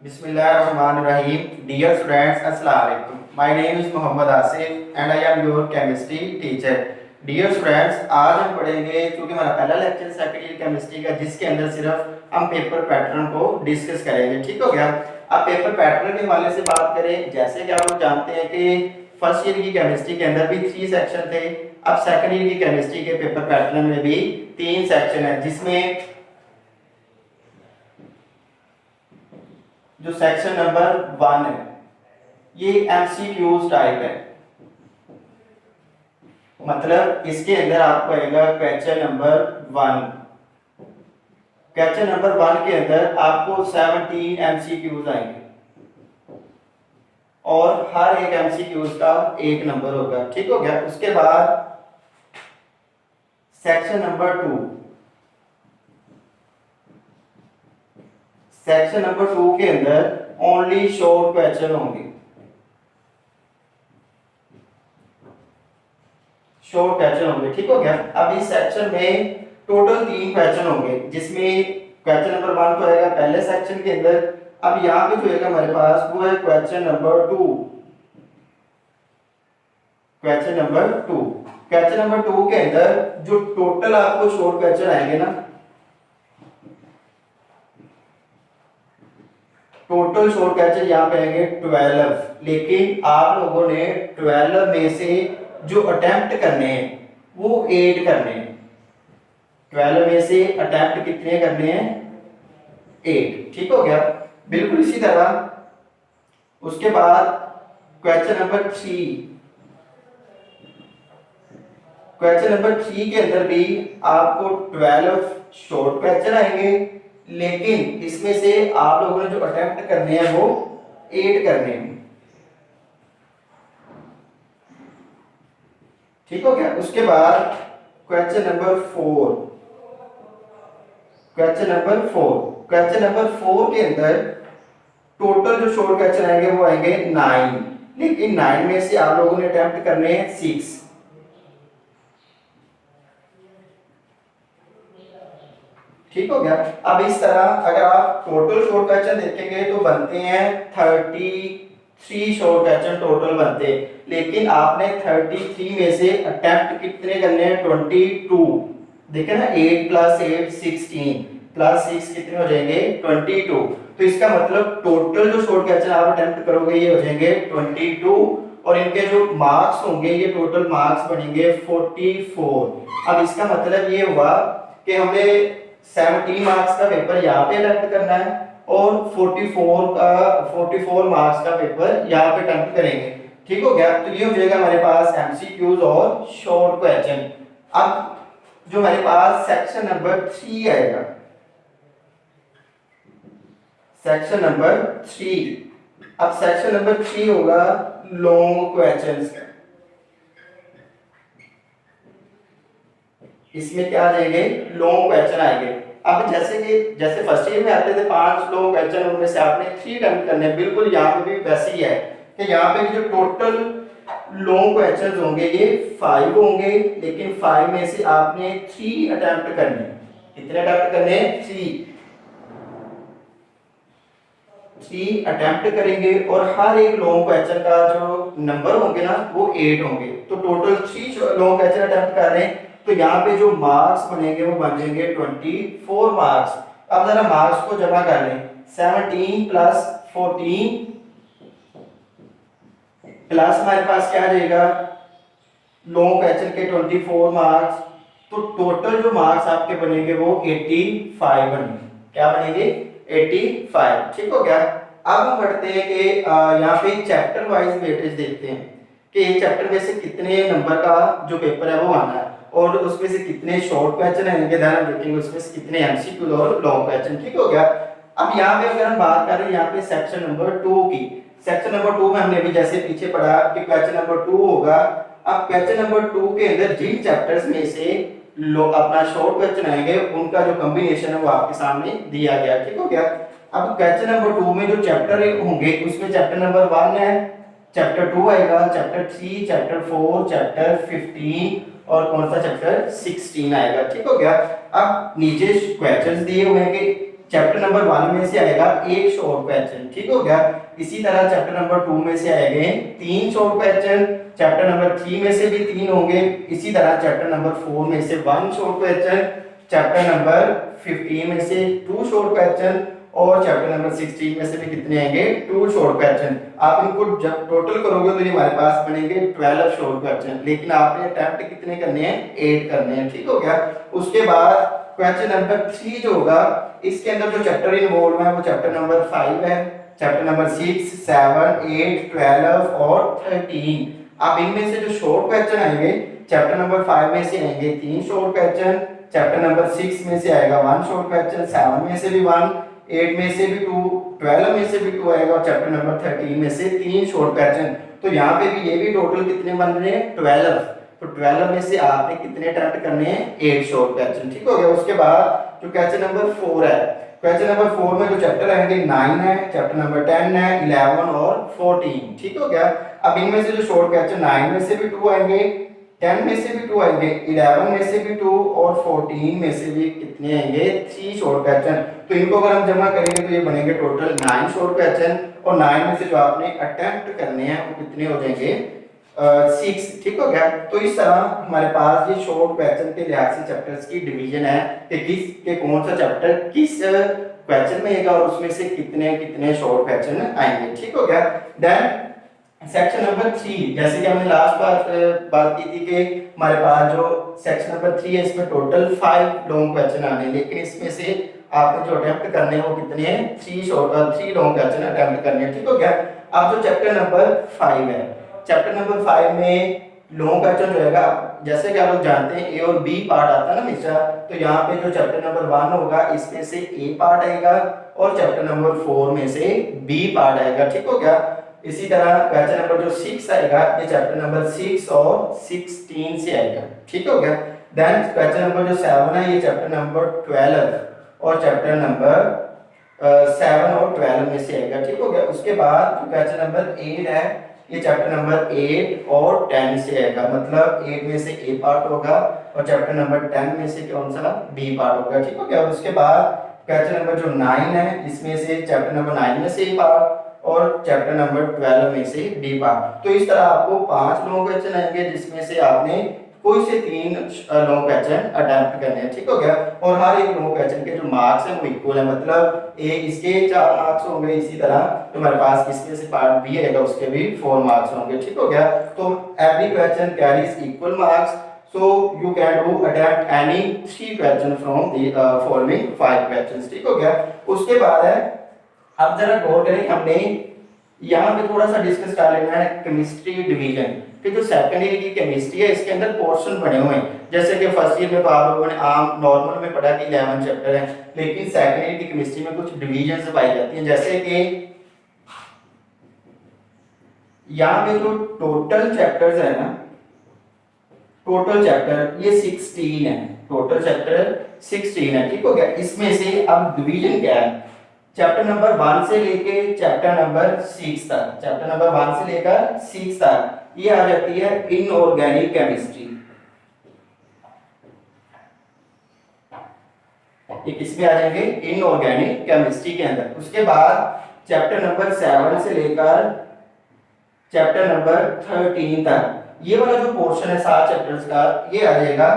Bismillahirrahmanirrahim. Dear students, Assalamu alaikum. My name is Mohammad Asif and I am your chemistry teacher. Dear students, आज हम पढ़ेंगे क्योंकि हमारा पहला लेक्चर सेकंड ईयर केमिस्ट्री का जिसके अंदर सिर्फ हम पेपर पैटर्न को डिस्कस करेंगे। ठीक हो गया। अब पेपर पैटर्न के हवाले से बात करें, जैसे कि आप लोग जानते हैं कि फर्स्ट ईयर की केमिस्ट्री के अंदर भी 3 सेक्शन थे। अब सेकंड ईयर की केमिस्ट्री के पेपर पैटर्न में भी 3 सेक्शन है, जिसमें जो सेक्शन नंबर 1 है ये एमसीक्यूज टाइप है, मतलब इसके अंदर आपको आएगा क्वेश्चन नंबर 1। क्वेश्चन नंबर 1 के अंदर आपको 17 एमसीक्यूज आएंगे और हर एक एमसीक्यूज का 1 नंबर होगा। ठीक हो गया। उसके बाद सेक्शन नंबर 2, सेक्शन नंबर 2 के अंदर ओनली शॉर्ट क्वेश्चन होंगे, शॉर्ट क्वेश्चन होंगे। ठीक हो गया। अब इस सेक्शन में टोटल 3 क्वेश्चन होंगे, जिसमें क्वेश्चन नंबर 1 तो आएगा पहले सेक्शन के अंदर। अब यहाँ पे जो है हमारे पास वो है question number 2। Question number 2, question number 2 के अंदर जो टोटल आपको शॉर्ट क्वेश्चन आएंगे ना, टोटल शॉर्ट क्वेश्चन यहाँ पे आएंगे 12। लेकिन आप लोगों ने 12 में से जो अटेम्प्ट करने हैं वो 8 करने हैं। 12 में से अटेम्प्ट कितने करने हैं? 8। ठीक हो गया। बिल्कुल इसी तरह उसके बाद क्वेश्चन नंबर 3, क्वेश्चन नंबर 3 के अंदर भी आपको 12 शॉर्ट क्वेश्चन आएंगे, लेकिन इसमें से आप लोगों ने जो अटेम्प्ट करने हैं वो 8 करने हैं। ठीक हो गया। उसके बाद question number 4, question number 4, question number 4 के अंदर टोटल जो शॉर्ट क्वेश्चन आएंगे वो आएंगे 9, लेकिन 9 में से आप लोगों ने अटेम्प्ट करने हैं 6। ठीक हो गया। अब इस तरह अगर आप टोटल शॉर्ट क्वेश्चन देखेंगे तो बनते हैं 33 शॉर्ट क्वेश्चन टोटल बनते हैं, लेकिन आपने 33 में से अटेम्प्ट कितने करने हैं? 22। देखें ना, 8 + 8 16 + 6 कितने हो जाएंगे? 22। तो इसका मतलब टोटल जो शॉर्ट क्वेश्चन आप अटेम्प्ट करोगे ये हो जाएंगे 22, और इनके जो मार्क्स होंगे ये टोटल मार्क्स बनेंगे 44। अब इसका मतलब ये हुआ कि हमें 17 मार्क्स का पेपर यहाँ पे अटेम्प्ट करना है और 44 मार्क्स का पेपर यहाँ पे अटेम्प्ट करेंगे। ठीक हो गया। तो ये हो जाएगा हमारे पास एमसीक्यूज और शॉर्ट क्वेश्चन। अब जो हमारे पास सेक्शन नंबर 3 आएगा, सेक्शन नंबर 3, अब सेक्शन नंबर 3 होगा लॉन्ग क्वेश्चंस का। इसमें क्या आ जाएंगे? लॉन्ग क्वेश्चन आएंगे। अब जैसे फर्स्ट ईयर में आते थे 5 लॉन्ग क्वेश्चन, उनमें से आपने 3 अटेम्प्ट करने। बिल्कुल यहाँ पे भी वैसे ही है कि यहाँ पे जो टोटल लॉन्ग क्वेश्चन होंगे ये 5 होंगे, लेकिन 5 में से आपने 3 अटेम्प्ट करने। कितने अटेम्प्ट करने? 3 अटेम्प्ट करेंगे, और हर एक लॉन्ग क्वेश्चन का जो नंबर होंगे ना वो 8 होंगे। तो टोटल 3 लॉन्ग क्वेश्चन अटेम्प्ट कर रहे हैं, तो यहाँ पे जो मार्क्स बनेंगे वो बन जाएंगे 24 मार्क्स। अब जरा मार्क्स को जमा कर लें। 17 + 14 प्लस हमारे पास क्या आ जाएगा? लॉन्ग क्वेश्चन के 24 मार्क्स। तो टोटल जो मार्क्स आपके बनेंगे वो 85 बनेंगे। क्या बनेंगे? 85। ठीक हो गया। अब हम बढ़ते हैं कि यहाँ पे चैप्टर वाइज वेटेज देखते हैं कि एक चैप्टर में से कितने नंबर का जो पेपर है वो आना है, और उसमें से कितने शॉर्ट क्वेश्चन आएंगे, ध्यान रखेंगे उसमें से कितने एमसीक्यू और लॉन्ग क्वेश्चन। ठीक हो गया। अब यहाँ पे अगर हम बात करें यहाँ पे सेक्शन नंबर 2 की, सेक्शन नंबर 2 में हमने भी जैसे पीछे पढ़ा कि क्वेश्चन नंबर 2 होगा। अब क्वेश्चन नंबर 2 के अंदर जिन चैप्टर्स में से अपना शॉर्ट क्वेश्चन आएंगे उनका जो कॉम्बिनेशन है वो आपके सामने दिया गया। ठीक हो गया। अब क्वेश्चन नंबर 2 में जो चैप्टर होंगे उसमें चैप्टर नंबर 1 है, चैप्टर 2 आएगा, चैप्टर 3, चैप्टर 4, चैप्टर 15 और कौन सा चैप्टर 16 आएगा। ठीक हो गया। अब नीचे क्वेश्चंस दिए हुए हैं कि चैप्टर नंबर 1 में से आएगा एक शॉर्ट क्वेश्चन, ठीक हो गया। इसी तरह चैप्टर नंबर 2 में से आएंगे 3 शॉर्ट क्वेश्चन, चैप्टर नंबर 3 में से भी 3 होंगे। इसी तरह चैप्टर नंबर 4 में से 1 शॉर्ट क्वेश्चन, चैप्टर नंबर 15 में से 2 शॉर्ट क्वेश्चन और चैप्टर नंबर 16 में से भी कितने आएंगे 2 शॉर्ट क्वेश्चन। आप इनको जब टोटल करोगे तो ये हमारे पास बनेंगे 12 शॉर्ट क्वेश्चन, लेकिन आपने अटेम्प्ट कितने करने हैं 8 करने हैं, ठीक हो गया। उसके बाद क्वेश्चन नंबर 3 जो होगा इसके अंदर जो चैप्टर इन्वॉल्व है वो चैप्टर नंबर 5 है, चैप्टर नंबर 6, 7, 8, 12 और 13। अब इनमें से जो शॉर्ट क्वेश्चन आएंगे चैप्टर नंबर 5 में से आएंगे 3 शॉर्ट क्वेश्चन, चैप्टर नंबर 6 में से आएगा 1 शॉर्ट क्वेश्चन, 7 में से भी 1, 8 में से भी 2, 12 में से भी 2 आएगा और चैप्टर नंबर 13 में से 3 शॉर्ट क्वेश्चन। तो यहाँ पे भी ये भी टोटल कितने बन रहे हैं 12। तो 12 में से आपने कितने अटेम्प्ट करने हैं 8 शॉर्ट क्वेश्चन, ठीक हो गया। उसके बाद जो क्वेश्चन नंबर 4 है, क्वेश्चन नंबर 4 में जो चैप्टर आएंगे 9 है, चैप्टर नंबर 10 है, 11 और 14, ठीक हो गया। अब इनमें से जो शॉर्ट क्वेश्चन 9 में से भी 2 आएंगे, 10 में से भी 2 आएंगे, 11 में से भी 2 और 14 में से भी कितने आएंगे 3 शॉर्ट क्वेश्चन। तो इनको अगर हम जमा करेंगे तो ये बनेंगे टोटल 9 शॉर्ट क्वेश्चन और 9 में से जो आपने अटेम्प्ट करने हैं वो कितने हो जाएंगे 6, ठीक हो गया। तो इस तरह हमारे पास ये शॉर्ट क्वेश्चन के लिहाज से चैप्टर्स की डिवीजन है कि किस के कौन सा चैप्टर किस क्वेश्चन में आएगा और उसमें से कितने कितने शॉर्ट क्वेश्चन आएंगे, ठीक हो गया। देन सेक्शन नंबर 3, जैसे कि हमने लास्ट बार बात की थी कि हमारे पास जो सेक्शन नंबर 3 है इसमें टोटल 5 लॉन्ग क्वेश्चन आने हैं, लेकिन इसमें से आपने जो अटेम्प्ट करने हैं वो कितने हैं 3 लॉन्ग क्वेश्चन अटेम्प्ट करने हैं, ठीक हो गया। अब जो चैप्टर नंबर 5 है, चैप्टर नंबर 5 में लॉन्ग क्वेश्चन जो है जैसे कि आप लोग जानते हैं ए और बी पार्ट आता है ना हमेशा, तो यहाँ पे जो चैप्टर नंबर 1 होगा इसमें से ए पार्ट आएगा और चैप्टर नंबर 4 में से बी पार्ट आएगा, ठीक हो गया। इसी तरह क्वेश्चन नंबर जो 6 आएगा ये चैप्टर नंबर 6 और 16 से आएगा, ठीक हो गया। देन क्वेश्चन नंबर जो 7 है ये चैप्टर नंबर 12 और चैप्टर नंबर 7 और 12 में से आएगा, ठीक हो गया। उसके बाद जो क्वेश्चन नंबर 8 है ये चैप्टर नंबर 8 और 10 से आएगा, मतलब 8 में से ए पार्ट होगा और चैप्टर नंबर 10 में से कौन सा बी पार्ट होगा, ठीक हो गया। और उसके बाद क्वेश्चन नंबर जो 9 है इसमें से चैप्टर नंबर 9 में से ए पार्ट और चैप्टर नंबर 12 में से डी पार्ट। तो इस तरह आपको 5 लॉन्ग क्वेश्चन आएंगे जिसमें से आपने कोई से 3 लॉन्ग क्वेश्चन अटेम्प्ट करने हैं, ठीक हो गया। और हर एक लॉन्ग क्वेश्चन के जो मार्क्स हैं वो इक्वल है, मतलब ए इसके 4 मार्क्स होंगे, इसी तरह तो हमारे पास इसमें से पार्ट बी आएगा उसके भी 4 मार्क्स होंगे, ठीक हो गया। तो every question carries equal marks, so you can do attempt any 3 question from the following 5 questions, ठीक हो गया। उसके बाद है अब जरा गौर करें, हमने यहाँ पे थोड़ा सा डिस्कस कर लेना है केमिस्ट्री डिवीजन कि जो सेकेंड ईयर की केमिस्ट्री है इसके अंदर पोर्शन बने हुए हैं। जैसे कि फर्स्ट ईयर में तो आप लोगों ने आम नॉर्मल में पढ़ा कि 11 चैप्टर है, लेकिन सेकेंड ईयर की केमिस्ट्री में कुछ डिवीजन पाई जाती हैं। जैसे कि यहाँ पे जो टोटल चैप्टर्स है ना, टोटल चैप्टर ये 16 है, टोटल चैप्टर 16 है, ठीक हो गया। इसमें से अब डिवीजन क्या है, चैप्टर नंबर 1 से लेके चैप्टर नंबर 6 तक, चैप्टर नंबर 1 से लेकर 6 तक ये आ जाती है इनऑर्गेनिक केमिस्ट्री। ये किसमें आ जाएंगे इनऑर्गेनिक केमिस्ट्री के अंदर। उसके बाद चैप्टर नंबर 7 से लेकर चैप्टर नंबर 13 तक ये वाला जो पोर्शन है 7 चैप्टर्स का ये आ जाएगा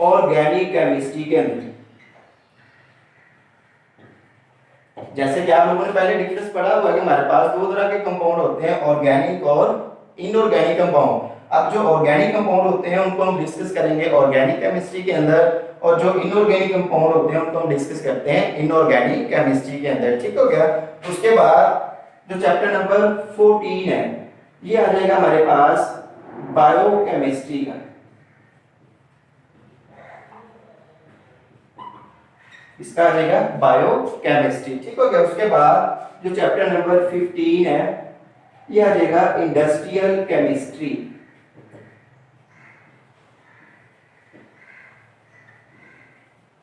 ऑर्गेनिक केमिस्ट्री के अंदर। जैसे कि आप लोगों ने पहले डिफरेंस पढ़ा हुआ है कि हमारे पास 2 तरह के कंपाउंड होते हैं, ऑर्गेनिक और इनऑर्गेनिक कंपाउंड। अब जो ऑर्गेनिक कंपाउंड होते हैं उनको हम डिस्कस करेंगे ऑर्गेनिक केमिस्ट्री के अंदर, और जो इनऑर्गेनिक कंपाउंड होते हैं उनको हम डिस्कस करते हैं इनऑर्गेनिक केमिस्ट्री के अंदर, ठीक हो गया। उसके बाद जो चैप्टर नंबर 14 है ये आ जाएगा हमारे पास बायोकेमिस्ट्री का। इसका आ जाएगा बायोकेमिस्ट्री, ठीक हो गया। उसके बाद जो चैप्टर नंबर 15 है ये आ जाएगा इंडस्ट्रियल केमिस्ट्री।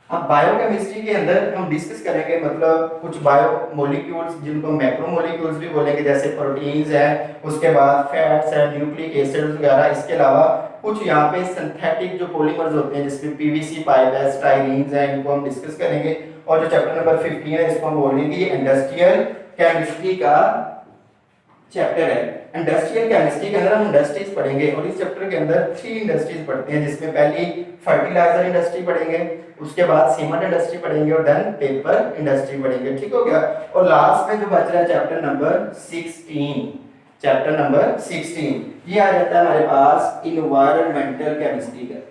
अब बायोकेमिस्ट्री के अंदर हम डिस्कस करेंगे मतलब कुछ बायो मॉलिक्यूल्स जिनको मैक्रो मॉलिक्यूल्स भी बोलेंगे, जैसे प्रोटीन्स है, उसके बाद फैट्स है, न्यूक्लिक एसिड्स वगैरह। इसके अलावा कुछ यहाँ पे सिंथेटिक जो पॉलीमर्स होते हैं जिसमें पीवीसी पाइप है, स्टाइरीन्स है, इनको हम डिस्कस करेंगे। और जो चैप्टर नंबर 15 है इसको हम बोलेंगे कि ये इंडस्ट्रियल केमिस्ट्री का चैप्टर है। इंडस्ट्रियल केमिस्ट्री के अंदर हम इंडस्ट्रीज पढ़ेंगे और इस चैप्टर के अंदर 3 इंडस्ट्रीज पढ़ते हैं, जिसमें पहली फर्टिलाइजर इंडस्ट्री पढ़ेंगे, उसके बाद सीमेंट इंडस्ट्री पढ़ेंगे और देन पेपर इंडस्ट्री पढ़ेंगे, ठीक हो गया। और लास्ट में जो बच रहा है चैप्टर नंबर 16, चैप्टर नंबर 16 ये आ जाता है हमारे पास इन्वायरमेंटल केमिस्ट्री का।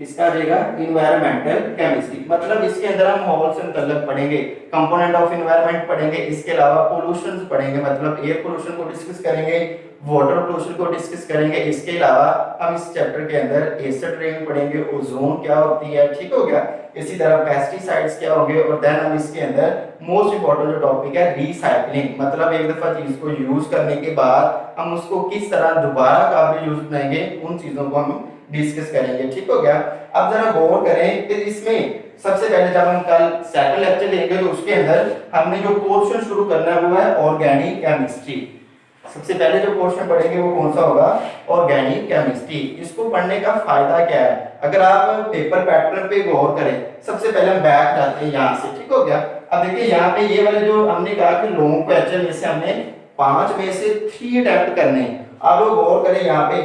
इसका आ जाएगा इन्वायरमेंटल केमिस्ट्री, मतलब इसके अंदर हम माहौल से मुतल्लिक पढ़ेंगे, कंपोनेंट ऑफ इन्वायरमेंट पढ़ेंगे, इसके अलावा पोल्यूशन पढ़ेंगे, मतलब एयर पोल्यूशन को डिस्कस करेंगे, वाटर पोल्यूशन को डिस्कस करेंगे। इसके अलावा हम इस चैप्टर के अंदर एसिड रेन पढ़ेंगे, ओजोन क्या होती है, ठीक हो गया। इसी तरह पेस्टिसाइड्स क्या होंगे और देन हम इसके अंदर मोस्ट इंपॉर्टेंट जो टॉपिक है रीसाइक्लिंग, मतलब एक दफा चीज को यूज करने के बाद हम उसको किस तरह दोबारा काबिल यूज बनाएंगे, उन चीजों को हम डिस्कस करेंगे, ठीक हो गया। अब जरा गौर करें कि इसमें सबसे पहले जब हम कल सेकंड लेक्चर लेंगे तो उसके अंदर हमने जो पोर्शन शुरू करना है वो है ऑर्गेनिक केमिस्ट्री। सबसे पहले जो पोर्शन पढ़ेंगे वो कौन सा होगा, ऑर्गेनिक केमिस्ट्री। इसको पढ़ने का फायदा क्या है, अगर आप पेपर पैटर्न पे गौर करें, सबसे पहले हम बैक जाते हैं यहाँ से, ठीक हो गया। अब देखिए यहाँ पे ये वाले जो हमने कहा कि लॉन्ग क्वेश्चन में से हमने 5 में से 3 अटेम्प्ट करने हैं। अब लोग गौर करें यहाँ पे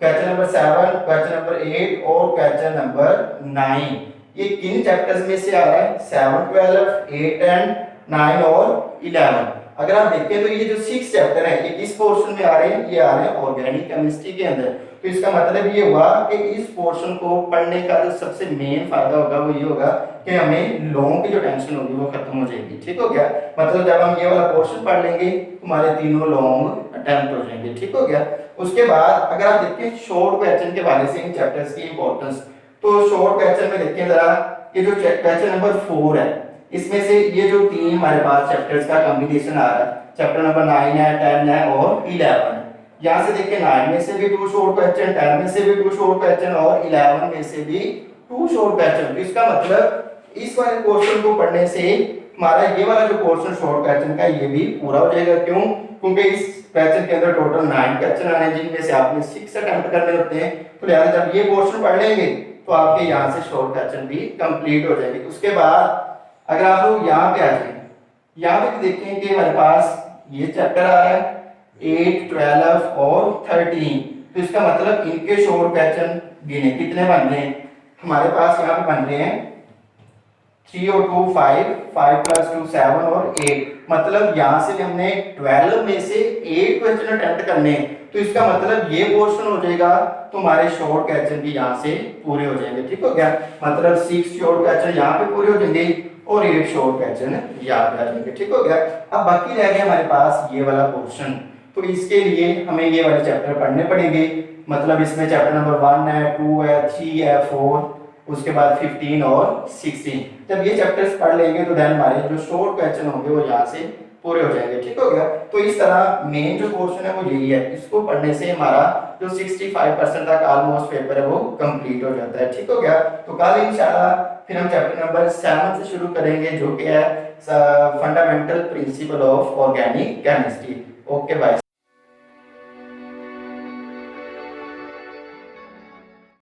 क्वेश्चन नंबर 7, क्वेश्चन नंबर 8 और क्वेश्चन नंबर 9 ये किन चैप्टर्स में से आ रहा है, 7, 12, 8 एंड 9 और 11। अगर आप देखें तो ये जो 6 चैप्टर है ये किस पोर्शन में आ रहे हैं, ये आ रहे हैं ऑर्गेनिक केमिस्ट्री के अंदर। तो इसका मतलब ये हुआ कि इस पोर्शन को पढ़ने का जो सबसे मेन फायदा होगा वो ये होगा कि हमें लॉन्ग की जो टेंशन होगी वो खत्म हो जाएगी, ठीक हो गया। मतलब जब हम ये वाला पोर्शन पढ़ लेंगे हमारे तीनों लॉन्ग अटेम्प्ट हो जाएंगे, ठीक हो गया। उसके बाद अगर आप देखें शॉर्ट क्वेश्चन के बारे से इन चैप्टर्स की इंपॉर्टेंस, तो शॉर्ट क्वेश्चन में देखें जरा, ये जो क्वेश्चन नंबर 4 है इसमें से ये जो 3 हमारे पास चैप्टर्स का कॉम्बिनेशन आ रहा है, चैप्टर नंबर 9 है, 10 है और 11। यहाँ से देखिए 9 में से भी 2 शॉर्ट क्वेश्चन, 10 में से भी 2 शॉर्ट क्वेश्चन और 11 में से भी 2 शॉर्ट क्वेश्चन। तो इसका मतलब इस वाले क्वेश्चन को पढ़ने से हमारा ये वाला जो पोर्शन शॉर्ट क्वेश्चन का ये भी पूरा हो जाएगा। क्यों, क्योंकि इस क्वेश्चन के अंदर टोटल 9 क्वेश्चन आने जिनमें से आपने 6 अटेम्प्ट करने होते हैं। तो लिहाजा जब ये पोर्शन पढ़ लेंगे तो आपके यहाँ से शॉर्ट क्वेश्चन भी कंप्लीट हो जाएंगे। उसके बाद अगर आप लोग यहाँ पे आ जाए, यहाँ पे देखें कि हमारे पास ये चैप्टर आ रहा है 8, 12 और 13। तो इसका मतलब इनके शॉर्ट क्वेश्चन गिने कितने बन रहे हैं, हमारे पास यहाँ पे बन रहे हैं 3 और 2 5, 5 + 2 7 और 8। मतलब यहाँ से हमने 12 में से 8 क्वेश्चन अटेम्प्ट करने हैं। तो इसका मतलब ये पोर्शन हो जाएगा तो हमारे शॉर्ट क्वेश्चन भी यहाँ से पूरे हो जाएंगे, ठीक हो गया। मतलब 6 शॉर्ट क्वेश्चन यहाँ पे पूरे हो जाएंगे और 8 शॉर्ट क्वेश्चन यहाँ पे आ जाएंगे, ठीक हो गया। अब बाकी रह गया हमारे पास ये वाला पोर्शन, तो इसके लिए हमें ये वाले चैप्टर पढ़ने पड़ेंगे। मतलब इसमें चैप्टर नंबर 1 है, 2 है, 3 है, 4, उसके बाद 15 और 16। जब ये चैप्टर्स पढ़ लेंगे तो देन हमारे जो शॉर्ट क्वेश्चन होंगे वो यहाँ से पूरे हो जाएंगे, ठीक हो गया। तो इस तरह मेन जो पोर्शन है वो यही है, इसको पढ़ने से हमारा जो 65% तक ऑलमोस्ट पेपर है वो कंप्लीट हो जाता है, ठीक हो गया। तो कल इंशाल्लाह फिर हम चैप्टर नंबर 7 से शुरू करेंगे जो कि है fundamental principle of organic chemistry. Okay bye.